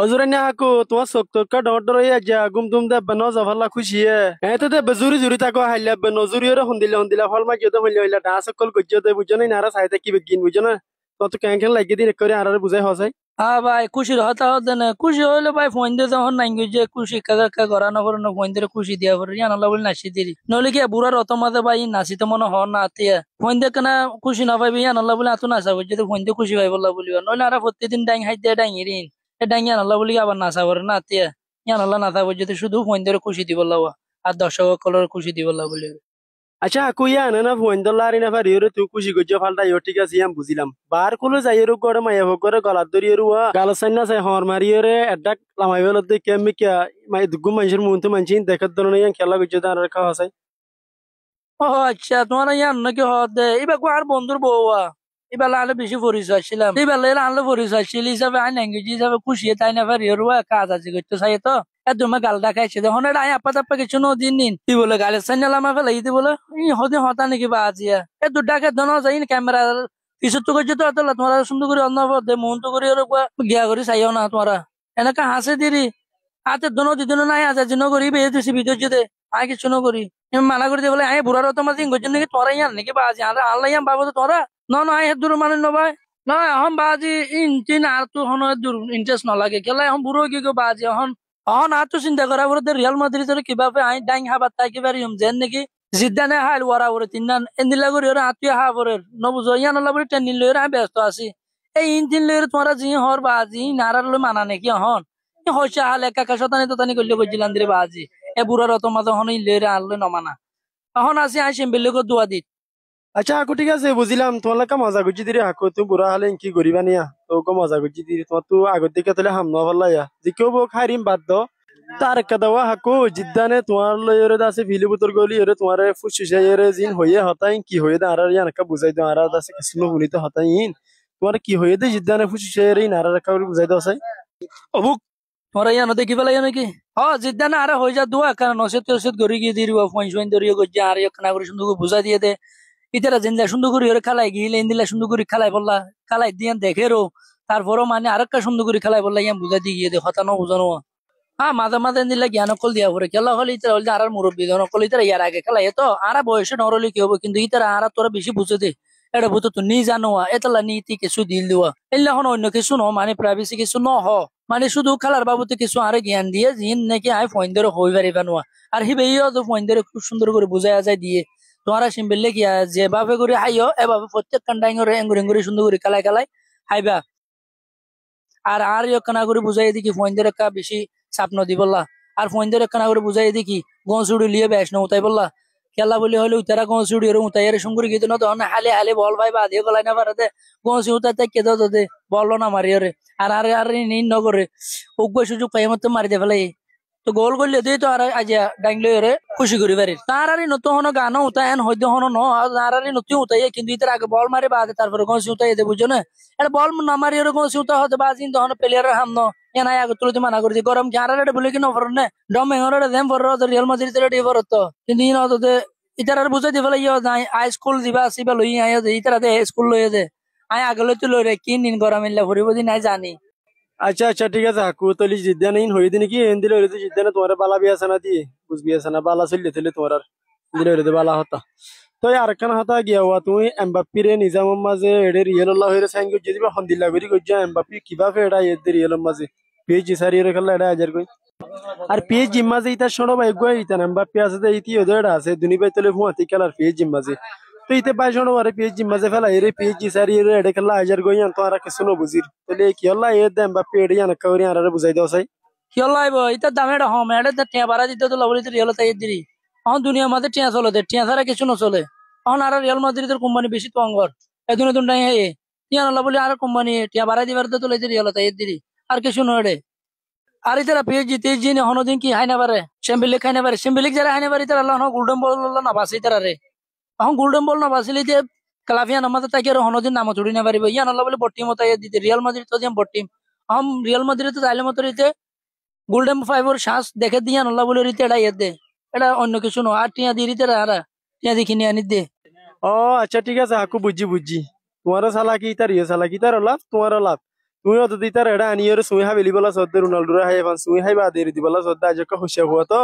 हजूरन्या हाको तुम्हार सोक्तो का डॉट डरो या जा गुम तुम दे बनो जफला खुशी है तो दे बजूरी जुरी ताको हाइला बनो जुरी रे हुंदिला फल मा जोतो हल्ले हल्ला डांस कल गुज्जो दे बुझो नहीं नारा साइते की बेगिन बुझो ना तो कैंकेन लागे दिन करे आरारे बुझाई हसाई। হ্যাঁ ভাই খুশির হতা হতে না খুশি হইলে ভাই ফোন দিয়ে যখন নাই যে খুশি কাকা করা না করে না ফোন দিয়ে খুশি দিয়া করে জানা বলে নাচি দিলি নইলে কি বুড়ার অত মাঝে ভাই নাচি তো মনে হন না আতিয়া ফোন দিয়ে কেনা খুশি না পাইবি জানা বলে এত নাচা বুঝছে তো ফোন দিয়ে খুশি পাই বললা বলিবা নইলে আর প্রত্যেকদিন ডাইং হাইতে ডাইঙি রিন এ ডাইং জানাল্লা বলি আবার নাচা করে না আতিয়া জানাল্লা নাচা বুঝছে শুধু ফোন দিয়ে খুশি দিব আর দর্শক কলর খুশি দিব বলি। আচ্ছা হাকু ইয়া না ফোন দলারি না পারি রে তুই খুশি গুজ্জো ফালটা ইও ঠিক আছে ইয়াম বুঝিলাম বার কুলো যাই রে গড়ে মাইয়া হোক করে গলার দরি রে গালসাই না চাই হর মারি রে এডাক লামাই বেলত দে কেমি কিয়া মাই দুগু মানুষের মুনতে মানছিন দেখার দন ইয়ান খেলা গুজ্জো দান রাখা হসাই। ও আচ্ছা তোমার ইয়ান নাকি হদে এবার আর বন্ধুর বউয়া এবার আনলে বেশি পরিচয় ছিলাম এবার আনলে পরিচয় ছিল হিসাবে আইন ল্যাঙ্গুয়েজ হিসাবে খুশি তাই না পারি ওর কাজ আছে করতে চাই তো একদম গাল দেখাইছে তখন এটা আই আপা তাপ্পা কিছু নদিন নিন কি বলে গালের সাইনাল আমার ফেলাই দিতে বলে হতে হতা নাকি বা আজিয়া এ দুটাকে ধন যাই ক্যামেরা কিছু তো করছে তো তোমার সুন্দর করে অন্য মন তো করে গিয়া করে চাইও না তোমারা এনেকা হাসে দিদি হাতে দোনো দিদিনো নাই আছে যে নগরী বেয়ে দিছি ভিতর যেতে আয় কিছু নগরী মানা করে দিয়ে বলে আয় বুড়ার তো মাঝে গজন নাকি তোরা ইয়ান নাকি বাজি আল্লাহ ইয়ান বাবু তো তোরা না আয় দূর মানে নবাই না এখন বাজি ইন আর তো হন দূর ইন্টারেস্ট নলাগে কেলা এখন বুড়ো কি বাজি এখন আর তো চিন্তা করা বলে রিয়াল মাদ্রিদের কিভাবে আই ডাইং হাবার তাই কিবার যেন নাকি জিদ্দানে হাইল ওরা ওরে তিন এন্দিলা করে ওরা আত্মীয় হা বরে নবুঝো ইয়ান আল্লাহ বলে টেন নিলে আমি ব্যস্ত আছি এই ইঞ্জিন লইরে তোমরা জি হর বাজি নারার লই মানা নাকি হন হইছে হাল একা শতানি ততানি করলে গজিলান দিরে বাজি এ বুড়ার অত মাঝে হন ইলেরে আনলে নমানা এখন আসি আইসিম বেলেগো দোয়া দিত। আচ্ছা হাকু ঠিক আছে বুঝিলাম তোমার কা মজা গুজি দিরে হাকু তুমি বুড়া হলে কি করিবা নিয়া তো মজা গুজি দিরে তোমার তো আগর দিকে তাহলে হাম নভাল্লাইয়া জিকেও বউ খাইরিম বাদ দ তার কাদাওয়া হাকু জিদ্দানে তোমার লইরে আছে ফিলি বুতর গলি এরে তোমার ফুসুসে এরে জিন হইয়ে হতাই কি হইয়ে দে আর ইয়ানকা বুঝাই দাও আর আছে কিছু নুনিতে হতাই ইন তোমার কি হইয়ে দে জিদ্দানে ফুসুসে এরে নারা রাখা বুঝাই দাও সাই অবুক তোরা ইয়ানো দেখি পেলাই নাকি জিদ্দানে আরে হয়ে যা দোয়া কারণ নসেত টসেত গড়ি গিয়ে দিয়ে ফোন ফোন ধরিয়ে গজ্জা আর খানা করে সুন্দর করে বুঝাই দিয়ে দে ইতারা জিন্দা সুন্দর করে ওরে খালাই গিয়ে দিলা সুন্দর করে খালাই বললা খালাই দিয়ে দেখে রো তারপরও মানে আরেকটা সুন্দর করে খালাই বললা ইয়ান বুঝাই দিয়ে গিয়ে দে হতানো বুঝানো হ্যাঁ মাঝে মাঝে দিলে জ্ঞান কল দিয়া পরে খেলা হলে ইতারা হলে আর মুরব্বী নকল ইতারা ইয়ার আগে খেলাই তো আর বয়সে নরলে কি হবো কিন্তু ইতারা আর তোরা বেশি বুঝে দে এটা বুঝতো তো নি জানো এতলা নীতি কিছু দিল দেওয়া এলে এখন অন্য কিছু ন মানে প্রাইভেসি কিছু ন হ মানে শুধু খেলার বাবুতে কিছু আরে জ্ঞান দিয়ে জিন নাকি আই ফোন ধরে হই পারিবা নোয়া আর হিবেইও তো ফোন ধরে খুব সুন্দর করে বুঝাই যায় দিয়ে তোমারা সিম্পল কি যেভাবে করে হাইও এভাবে প্রত্যেক কান্ডাই করে এঙ্গুরি সুন্দর করে খেলাই খেলাই হাইবা আর কানা করে বুঝাই দেখি ফোন ধরে কা বেশি চাপ নদী বললা আর ফোন ধরে কানা করে বুঝাই দেখি গঞ্চুড়ি লিয়ে বেশ না উতাই বললা খেলা বলি হলে উতারা গঞ্চুড়ি এর উতাই এর সঙ্গে গিয়ে না তখন হালে হালে বল ভাই বা দিয়ে গলাই না পারে গঞ্চি উতাই তাই কেদো দে বললো না মারি ওরে আর আর আর নিন নগরে উগ্র সুযোগ পাই মতো মারি দে ফেলাই তো গোল করলে দিয়ে তো আর আজ ডাইংলে ওরে খুশি করি পারি তার আর নতুন হনো গান উতাই এন হইতে হনো ন আর আর নতুন উতাই কিন্তু ইতার আগে বল মারে বাদে তারপরে গঞ্চি উতাই দে বুঝছো না এটা বল না মারি ওরে গঞ্চি উতা হতে বাজিন তখন প্লেয়ারের হাম ন এনাই আগে তুলতে মানা করে দি গরম কি আর বলে কি নফর নে ডম হেঙরে দেম ফর রিয়াল মাদ্রিদ রে ডি ফরত কিন্তু ইন হতে ইতার আর বুঝাই দি ফেলে ইয় যাই আই স্কুল দিবা আসিবা লই আই ইতারা দে স্কুল লই দে আই আগলে তো লই রে কি নিন গরম ইল্লা ফুরিব দি নাই জানি। আচ্ছা আচ্ছা ঠিক আছে হাকু তলি জিদ্দানে ইন হইয়ে দিনে কি এন দিলে হইলে জিদ্দানে তোমার বালা বিয়া সানা দিয়ে বুঝবি আছে না বালা চললে থলে তোমার আর দিলে হইলে বালা হতা তো আর কান হতা গিয়া হওয়া তুমি এমবাপ্পি রে নিজামের মাঝে এডে রিয়েল হইরে সাইন করে যদি হন্দিল্লা করি গজ্জা এমবাপ্পি কিভাবে এটা এদের রিয়েলের মাঝে পিএইচজি সারি রে খেলা এটা হাজার কই আর পিএইচজি মাঝে ইতা শোনো ভাই গই ইতা এমবাপ্পি আছে দে ইতি ওদের আছে দুনি ভাই তলে ফুয়াতি খেলার পিএইচজি মাঝে তো ইতে বাই শোনো আরে পিএইচজি মাঝে ফেলা এরে পিএইচজি সারি রে এডে খেলা হাজার কই আন তো আর কিছু ন বুঝির তলে কি হল্লা এ দে এমবাপ্পি এডে আন কাউরি আর বুঝাই দাও সাই খেলাইব এটা দামে এটা হম এটা টিয়া বাড়া দিতে তো লবলি রিয়াল তাই দিরি এখন দুনিয়ার মাঝে টিয়া চলে দে টিয়া ছাড়া কিছু নচলে এখন আর রিয়াল মাদ্রিদের কোম্পানি বেশি তো অঙ্গর এদিনে দুন নাই হে টিয়া নলা বলে আর কোম্পানি টিয়া বাড়া দিবার তো লইতে রিয়াল তাই দিরি আর কিছু নড়ে আর ইতারা পিএইচজি তেইচজি নে হনদিন কি হাই না পারে সেম্বিলিক খাই না পারে সেম্বিলিক যারা হাই না পারে তারা আল্লাহ গোল্ডেন বল না বাসি তারা রে এখন গোল্ডেন বল না বাসিলে যে ক্লাভিয়া নামাতে তাকে আর হনদিন নাম চুরি না পারিব ইয়ান আল্লাহ বলে বটিম তাই দিতে রিয়াল মাদ্রিদ তো যেম বটিম हम रियल माद्रिद तो তাইলে মতো রিতে গোল্ডেন ফাইভর শ্বাস দেখে দিয়া নল্লা বলে রিতে এটা ইয়ে দে এটা অন্য কিছু নয় আর টিয়া দিয়ে রিতে আর টিয়া দেখি নিয়ে আনি দে। ও আচ্ছা ঠিক আছে হাকু বুঝছি বুঝছি তোমার সালা কি তার ইয়ে সালা কি তার লাভ তোমার লাভ তুমি অত দিতার এটা আনিয়ে সুই হাবেলি বলা সদ্দে রোনাল্ডোরা হাই এখন সুই হাই বা দেরি দিবলা সদ্দা আজকে খুশি হওয়া তো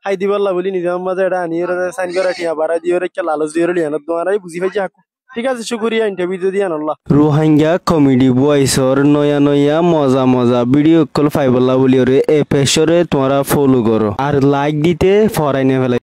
হাই দিবল্লা বলি নিজের মাঝে এটা আনিয়ে সাইন করে টিয়া বাড়া দিয়ে রেখে লালচ দিয়ে লিয়ানত তোমারাই বুঝি পাইছি হাকু ঠিক আছে শুক্রিয়া ইন্টারভিউ দিয়ে আনল্লা রোহিঙ্গা কমেডি বয়সর নয়া নয়া মজা মজা ভিডিও কল ফাইবল্লা বলি এ পেশরে তোমরা ফলো করো আর লাইক দিতে ফরাই নে ফেলাই